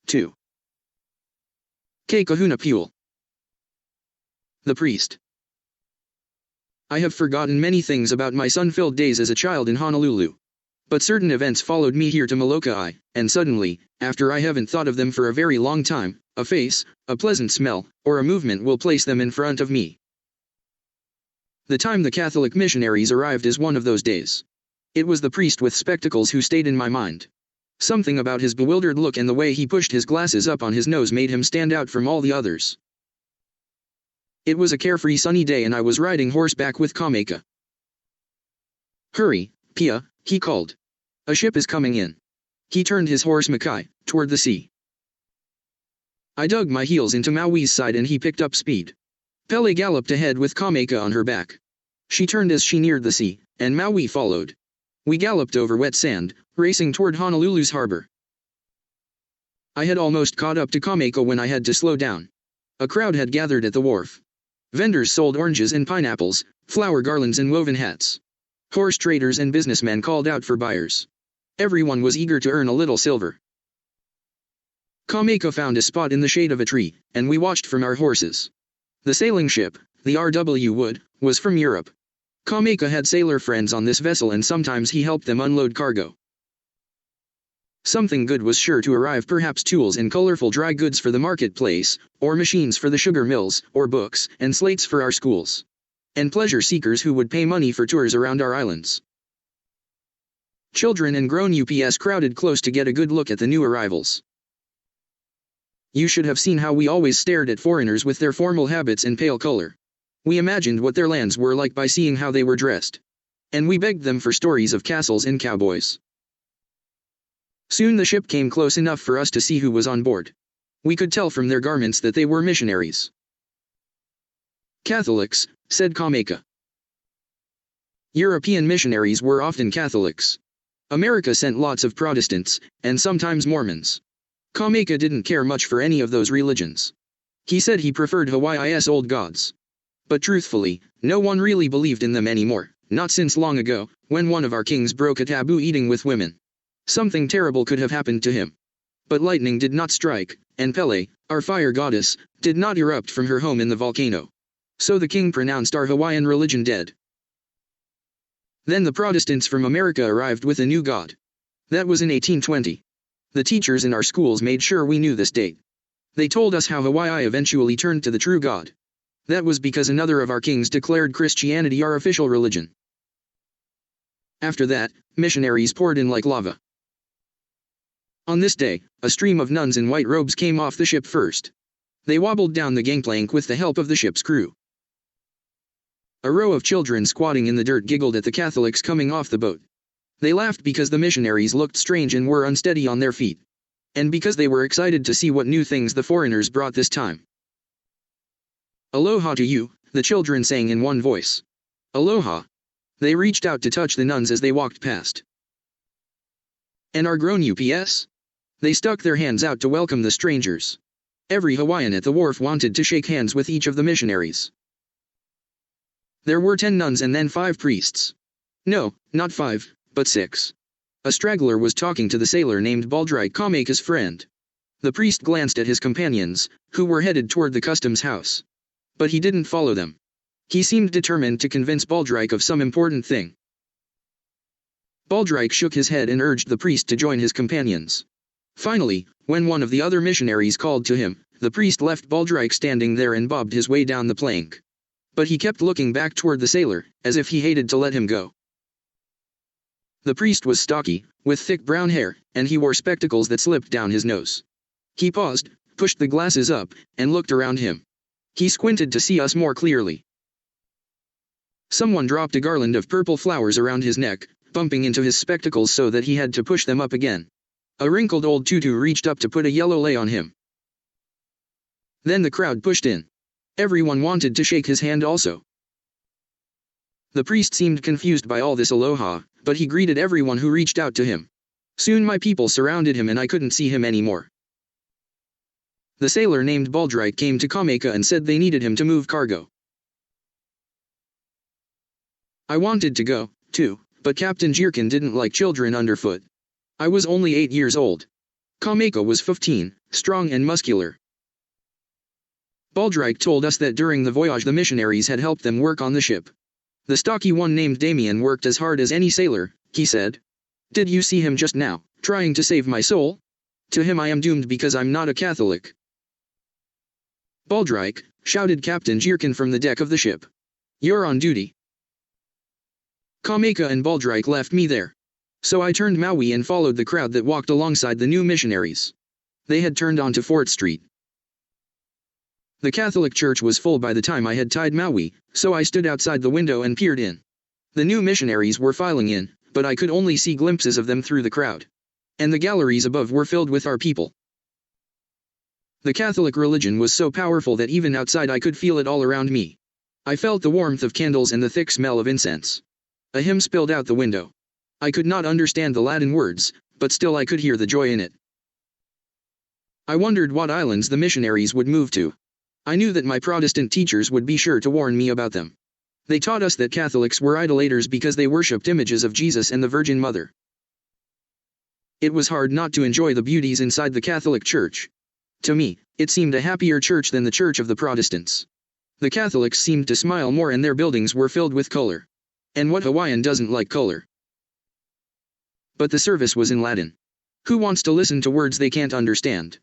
2. K. Kahuna Pule. The priest. I have forgotten many things about my sun-filled days as a child in Honolulu. But certain events followed me here to Molokai, and suddenly, after I haven't thought of them for a very long time, a face, a pleasant smell, or a movement will place them in front of me. The time the Catholic missionaries arrived is one of those days. It was the priest with spectacles who stayed in my mind. Something about his bewildered look and the way he pushed his glasses up on his nose made him stand out from all the others. It was a carefree sunny day and I was riding horseback with Kameka. "Hurry, Pia," he called. "A ship is coming in." He turned his horse Makai toward the sea. I dug my heels into Maui's side and he picked up speed. Pele galloped ahead with Kameka on her back. She turned as she neared the sea, and Maui followed. We galloped over wet sand, racing toward Honolulu's harbor. I had almost caught up to Kameka when I had to slow down. A crowd had gathered at the wharf. Vendors sold oranges and pineapples, flower garlands and woven hats. Horse traders and businessmen called out for buyers. Everyone was eager to earn a little silver. Kameka found a spot in the shade of a tree, and we watched from our horses. The sailing ship, the R.W. Wood, was from Europe. Kameka had sailor friends on this vessel and sometimes he helped them unload cargo. Something good was sure to arrive, perhaps tools and colorful dry goods for the marketplace, or machines for the sugar mills, or books and slates for our schools. And pleasure seekers who would pay money for tours around our islands. Children and grown ups crowded close to get a good look at the new arrivals. You should have seen how we always stared at foreigners with their formal habits and pale color. We imagined what their lands were like by seeing how they were dressed. And we begged them for stories of castles and cowboys. Soon the ship came close enough for us to see who was on board. We could tell from their garments that they were missionaries. "Catholics," said Kameka. European missionaries were often Catholics. America sent lots of Protestants, and sometimes Mormons. Kameka didn't care much for any of those religions. He said he preferred Hawaii's old gods. But truthfully, no one really believed in them anymore, not since long ago, when one of our kings broke a taboo eating with women. Something terrible could have happened to him. But lightning did not strike, and Pele, our fire goddess, did not erupt from her home in the volcano. So the king pronounced our Hawaiian religion dead. Then the Protestants from America arrived with a new god. That was in 1820. The teachers in our schools made sure we knew this date. They told us how Hawaii eventually turned to the true God. That was because another of our kings declared Christianity our official religion. After that, missionaries poured in like lava. On this day, a stream of nuns in white robes came off the ship first. They wobbled down the gangplank with the help of the ship's crew. A row of children squatting in the dirt giggled at the Catholics coming off the boat. They laughed because the missionaries looked strange and were unsteady on their feet. And because they were excited to see what new things the foreigners brought this time. "Aloha to you," the children sang in one voice. "Aloha." They reached out to touch the nuns as they walked past. "And our grown ups?" They stuck their hands out to welcome the strangers. Every Hawaiian at the wharf wanted to shake hands with each of the missionaries. There were 10 nuns and then 5 priests. No, not 5, but 6. A straggler was talking to the sailor named Baldrike, Kameka's friend. The priest glanced at his companions, who were headed toward the customs house. But he didn't follow them. He seemed determined to convince Baldrike of some important thing. Baldrike shook his head and urged the priest to join his companions. Finally, when one of the other missionaries called to him, the priest left Baldrike standing there and bobbed his way down the plank. But he kept looking back toward the sailor, as if he hated to let him go. The priest was stocky, with thick brown hair, and he wore spectacles that slipped down his nose. He paused, pushed the glasses up, and looked around him. He squinted to see us more clearly. Someone dropped a garland of purple flowers around his neck, bumping into his spectacles so that he had to push them up again. A wrinkled old tutu reached up to put a yellow lei on him. Then the crowd pushed in. Everyone wanted to shake his hand also. The priest seemed confused by all this aloha, but he greeted everyone who reached out to him. Soon my people surrounded him and I couldn't see him anymore. The sailor named Baldrike came to Kameka and said they needed him to move cargo. I wanted to go, too, but Captain Jirkin didn't like children underfoot. I was only 8 years old. Kameka was 15, strong and muscular. Baldric told us that during the voyage the missionaries had helped them work on the ship. The stocky one named Damien worked as hard as any sailor, he said. Did you see him just now, trying to save my soul? To him I am doomed because I'm not a Catholic. Baldric, shouted Captain Gierkin from the deck of the ship. You're on duty. Kameka and Baldric left me there. So I turned Maui and followed the crowd that walked alongside the new missionaries. They had turned onto Fort Street. The Catholic Church was full by the time I had tied Maui, so I stood outside the window and peered in. The new missionaries were filing in, but I could only see glimpses of them through the crowd. And the galleries above were filled with our people. The Catholic religion was so powerful that even outside I could feel it all around me. I felt the warmth of candles and the thick smell of incense. A hymn spilled out the window. I could not understand the Latin words, but still I could hear the joy in it. I wondered what islands the missionaries would move to. I knew that my Protestant teachers would be sure to warn me about them. They taught us that Catholics were idolaters because they worshipped images of Jesus and the Virgin Mother. It was hard not to enjoy the beauties inside the Catholic Church. To me, it seemed a happier church than the Church of the Protestants. The Catholics seemed to smile more and their buildings were filled with color. And what Hawaiian doesn't like color? But the service was in Latin. Who wants to listen to words they can't understand?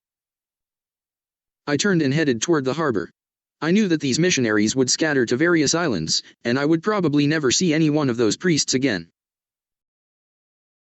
I turned and headed toward the harbor. I knew that these missionaries would scatter to various islands, and I would probably never see any one of those priests again.